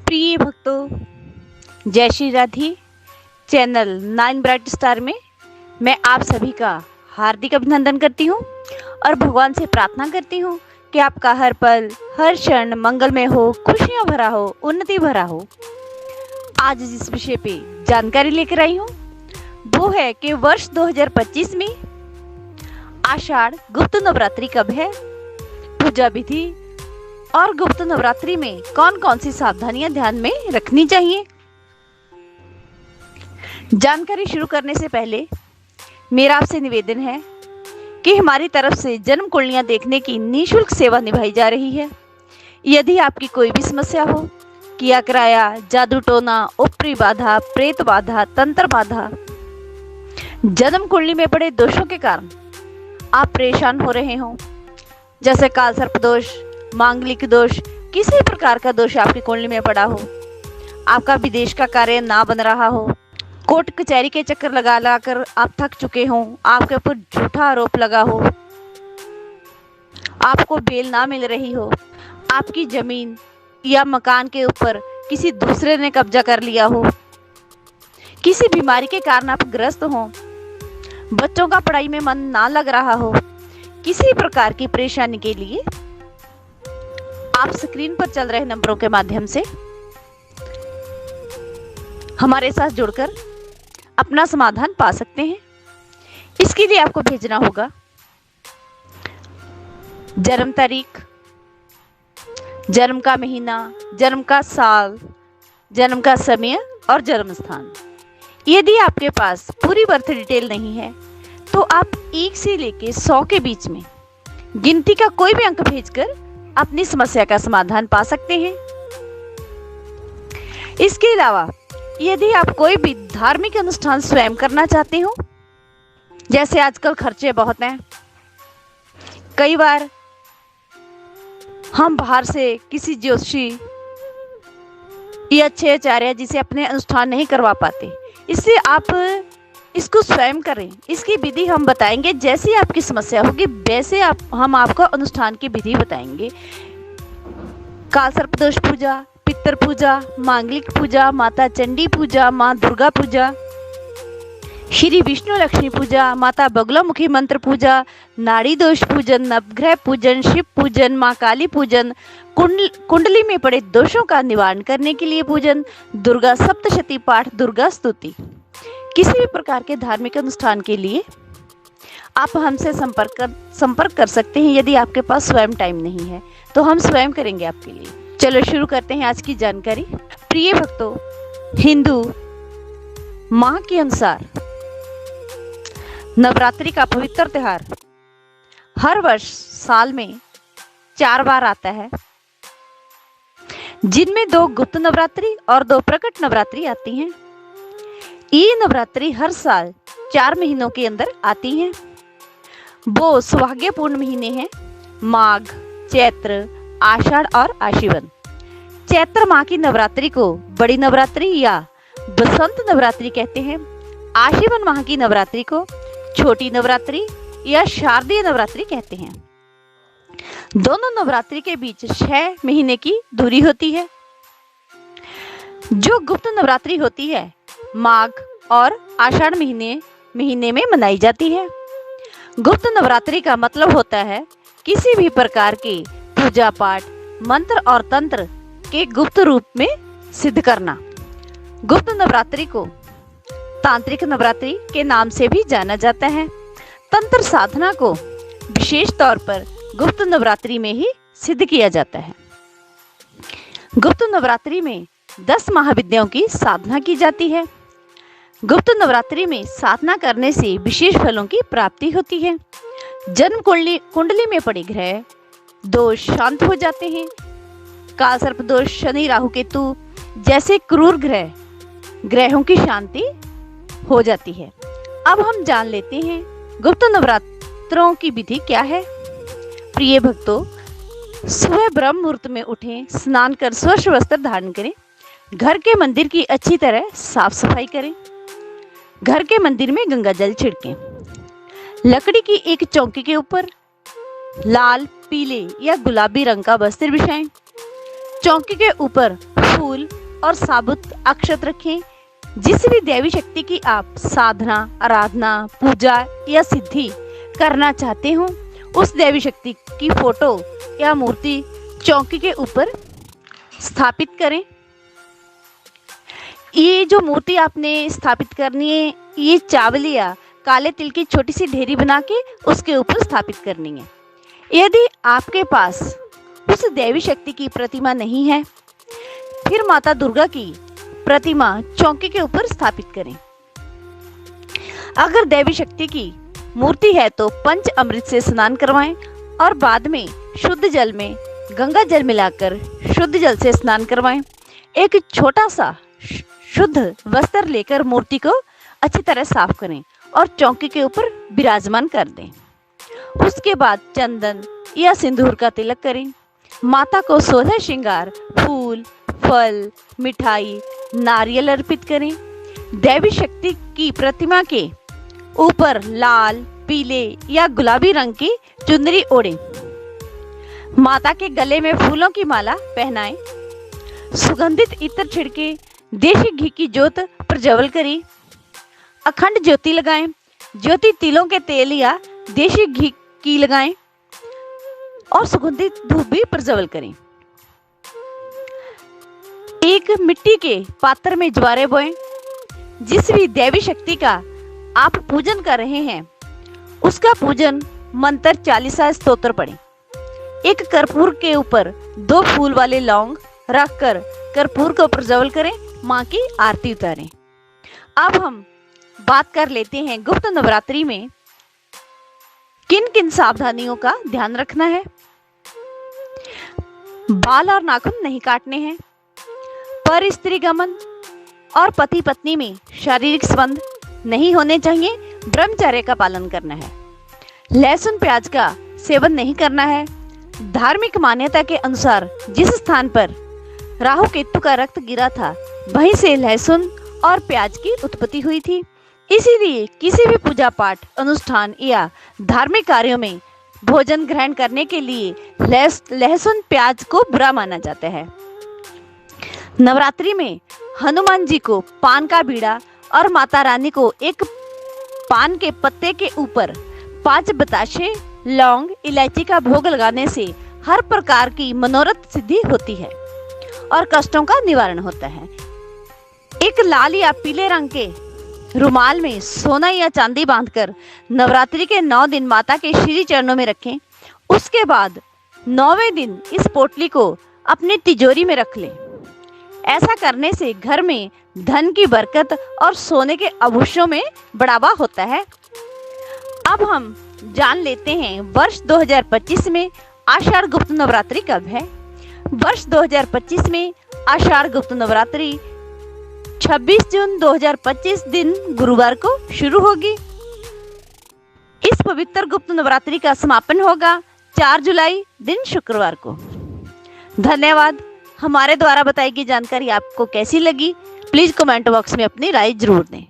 प्रिय भक्तों, जय Shri Radhe. Channel 9 bright star में मैं आप सभी का हार्दिक अभिनंदन करती हूँ और भगवान से प्रार्थना करती हूँ कि आपका हर पल हर क्षण मंगलमय हो, खुशियाँ भरा हो, उन्नति भरा हो। आज जिस विषय पे जानकारी लेकर आई हूँ वो है कि वर्ष 2025 में आषाढ़ गुप्त नवरात्रि कब है, पूजा विधि और गुप्त नवरात्रि में कौन कौन सी सावधानियां ध्यान में रखनी चाहिए। जानकारी शुरू करने से पहले मेरा आपसे निवेदन है कि हमारी तरफ से जन्म कुंडलियां देखने की निःशुल्क सेवा निभाई जा रही है। यदि आपकी कोई भी समस्या हो, किया कराया, जादू टोना, ऊपरी बाधा, प्रेत बाधा, तंत्र बाधा, जन्म कुंडली में पड़े दोषों के कारण आप परेशान हो रहे हो, जैसे काल सर्प दोष, मांगलिक दोष, किसी प्रकार का दोष आपकी कुंडली में पड़ा हो, आपका विदेश का कार्य ना बन रहा हो, कोर्ट कचहरी के चक्कर लगा कर आप थक चुके हो, आपके ऊपर झूठा आरोप लगा हो, आपको बेल ना मिल रही हो, आपकी जमीन या मकान के ऊपर किसी दूसरे ने कब्जा कर लिया हो, किसी बीमारी के कारण आप ग्रस्त हो, बच्चों का पढ़ाई में मन ना लग रहा हो, किसी प्रकार की परेशानी के लिए आप स्क्रीन पर चल रहे नंबरों के माध्यम से हमारे साथ जुड़कर अपना समाधान पा सकते हैं। इसके लिए आपको भेजना होगा जन्म तारीख, जन्म का महीना, जन्म का साल, जन्म का समय और जन्म स्थान। यदि आपके पास पूरी बर्थ डिटेल नहीं है तो आप 1 से लेकर 100 के बीच में गिनती का कोई भी अंक भेजकर अपनी समस्या का समाधान पा सकते हैं। इसके अलावा यदि आप कोई भी धार्मिक अनुष्ठान स्वयं करना चाहते हो, जैसे आजकल खर्चे बहुत हैं, कई बार हम बाहर से किसी ज्योतिषी या अच्छे आचार्य जिसे अपने अनुष्ठान नहीं करवा पाते, इससे आप इसको स्वयं करें। इसकी विधि हम बताएंगे, जैसी आपकी समस्या होगी वैसे हम आपको अनुष्ठान की विधि बताएंगे। काल सर्पदोष पूजा, पितर पूजा, मांगलिक पूजा, माता चंडी पूजा, माँ दुर्गा पूजा, श्री विष्णु लक्ष्मी पूजा, माता बगलामुखी मंत्र पूजा, नाड़ी दोष पूजन, नवग्रह पूजन, शिव पूजन, माँ काली पूजन, कुंडली में पड़े दोषों का निवारण करने के लिए पूजन, दुर्गा सप्तशती पाठ, दुर्गा स्तुति। किसी भी प्रकार के धार्मिक अनुष्ठान के लिए आप हमसे संपर्क कर सकते हैं। यदि आपके पास स्वयं टाइम नहीं है तो हम स्वयं करेंगे आपके लिए। चलो शुरू करते हैं आज की जानकारी। प्रिय भक्तों, हिंदू माह के अनुसार नवरात्रि का पवित्र त्योहार हर वर्ष साल में 4 बार आता है, जिनमें 2 गुप्त नवरात्रि और 2 प्रकट नवरात्रि आती हैं। ये नवरात्रि हर साल 4 महीनों के अंदर आती हैं। वो सौभाग्यपूर्ण महीने हैं माघ, चैत्र, आषाढ़ और आश्विन। चैत्र माह की नवरात्रि को बड़ी नवरात्रि या बसंत नवरात्रि कहते हैं। आश्विन माह की नवरात्रि को छोटी नवरात्रि या शारदीय नवरात्रि कहते हैं। दोनों नवरात्रि के बीच 6 महीने की दूरी होती है। जो गुप्त नवरात्रि होती है माघ और आषाढ़ महीने में मनाई जाती है। गुप्त नवरात्रि का मतलब होता है किसी भी प्रकार के पूजा पाठ, मंत्र और तंत्र के गुप्त रूप में सिद्ध करना। गुप्त नवरात्रि को तांत्रिक नवरात्रि के नाम से भी जाना जाता है। तंत्र साधना को विशेष तौर पर गुप्त नवरात्रि में ही सिद्ध किया जाता है। गुप्त नवरात्रि में 10 महाविद्याओं की साधना की जाती है। गुप्त नवरात्रि में साधना करने से विशेष फलों की प्राप्ति होती है। जन्म कुंडली में पड़े ग्रह दोष शांत हो जाते हैं। काल सर्प दोष, शनि, राहु, केतु जैसे क्रूर ग्रहों की शांति हो जाती है। अब हम जान लेते हैं गुप्त नवरात्रों की विधि क्या है। प्रिय भक्तों, सुबह ब्रह्म मुहूर्त में उठें, स्नान कर स्वच्छ वस्त्र धारण करें, घर के मंदिर की अच्छी तरह साफ सफाई करें, घर के मंदिर में गंगा जल छिड़कें, लकड़ी की एक चौकी के ऊपर लाल, पीले या गुलाबी रंग का वस्त्र बिछाएं, चौकी के ऊपर फूल और साबुत अक्षत रखें। जिस भी देवी शक्ति की आप साधना, आराधना, पूजा या सिद्धि करना चाहते हो, उस देवी शक्ति की फोटो या मूर्ति चौकी के ऊपर स्थापित करें। ये जो मूर्ति आपने स्थापित करनी है, ये चावल या काले तिल की छोटी सी ढेरी बना के उसके ऊपर स्थापित करनी है। यदि आपके पास उस देवी शक्ति की प्रतिमा नहीं है, फिर माता दुर्गा की प्रतिमा चौकी के ऊपर स्थापित करें। अगर देवी शक्ति की मूर्ति है तो पंच अमृत से स्नान करवाएं और बाद में शुद्ध जल में गंगा जल मिलाकर शुद्ध जल से स्नान करवाएं। एक छोटा सा शुद्ध वस्त्र लेकर मूर्ति को अच्छी तरह साफ करें और चौकी के ऊपर विराजमान कर दें। उसके बाद चंदन या सिंदूर का तिलक करें। माता को 16 श्रृंगार, फूल, फल, मिठाई, नारियल अर्पित करें। देवी शक्ति की प्रतिमा के ऊपर लाल, पीले या गुलाबी रंग की चुनरी ओढ़ें। माता के गले में फूलों की माला पहनाएं। सुगंधित इत्र छिड़के देशी घी की ज्योत प्रज्वल करें। अखंड ज्योति लगाएं। ज्योति तिलों के तेल या देशी घी की लगाएं और सुगंधित धूप भी प्रज्वल करें। एक मिट्टी के पात्र में ज्वारे बोएं। जिस भी देवी शक्ति का आप पूजन कर रहे हैं, उसका पूजन मंत्र 40 स्तोत्र पढ़ें। एक कर्पूर के ऊपर 2 फूल वाले लौंग रखकर कर्पूर को प्रज्वल करें। मां की आरती उतारें। अब हम बात कर लेते हैं गुप्त नवरात्रि में किन किन सावधानियों का ध्यान रखना है। बाल और नाखून नहीं काटने हैं। पर स्त्री गमन और पति पत्नी में शारीरिक संबंध नहीं होने चाहिए। ब्रह्मचर्य का पालन करना है। लहसुन प्याज का सेवन नहीं करना है। धार्मिक मान्यता के अनुसार जिस स्थान पर राहु केतु का रक्त गिरा था, वहीं से लहसुन और प्याज की उत्पत्ति हुई थी। इसीलिए किसी भी पूजा पाठ, अनुष्ठान या धार्मिक कार्यों में भोजन ग्रहण करने के लिए लहसुन प्याज को बुरा माना जाता है। नवरात्रि में हनुमान जी को पान का बीड़ा और माता रानी को एक पान के पत्ते के ऊपर 5 बताशे, लौंग, इलायची का भोग लगाने से हर प्रकार की मनोरथ सिद्धि होती है और कष्टों का निवारण होता है। एक लाल या पीले रंग के रुमाल में सोना या चांदी बांधकर नवरात्रि के 9 दिन माता के श्री चरणों में रखें। उसके बाद 9वें दिन इस पोटली को अपनी तिजोरी में रख लें। ऐसा करने से घर में धन की बरकत और सोने के आभूषणों में बढ़ावा होता है। अब हम जान लेते हैं वर्ष 2025 में आषाढ़ गुप्त नवरात्रि कब है। वर्ष 2025 में आषाढ़ गुप्त नवरात्रि 26 जून 2025 दिन गुरुवार को शुरू होगी। इस पवित्र गुप्त नवरात्रि का समापन होगा 4 जुलाई दिन शुक्रवार को। धन्यवाद। हमारे द्वारा बताई गई जानकारी आपको कैसी लगी, प्लीज कमेंट बॉक्स में अपनी राय जरूर दें।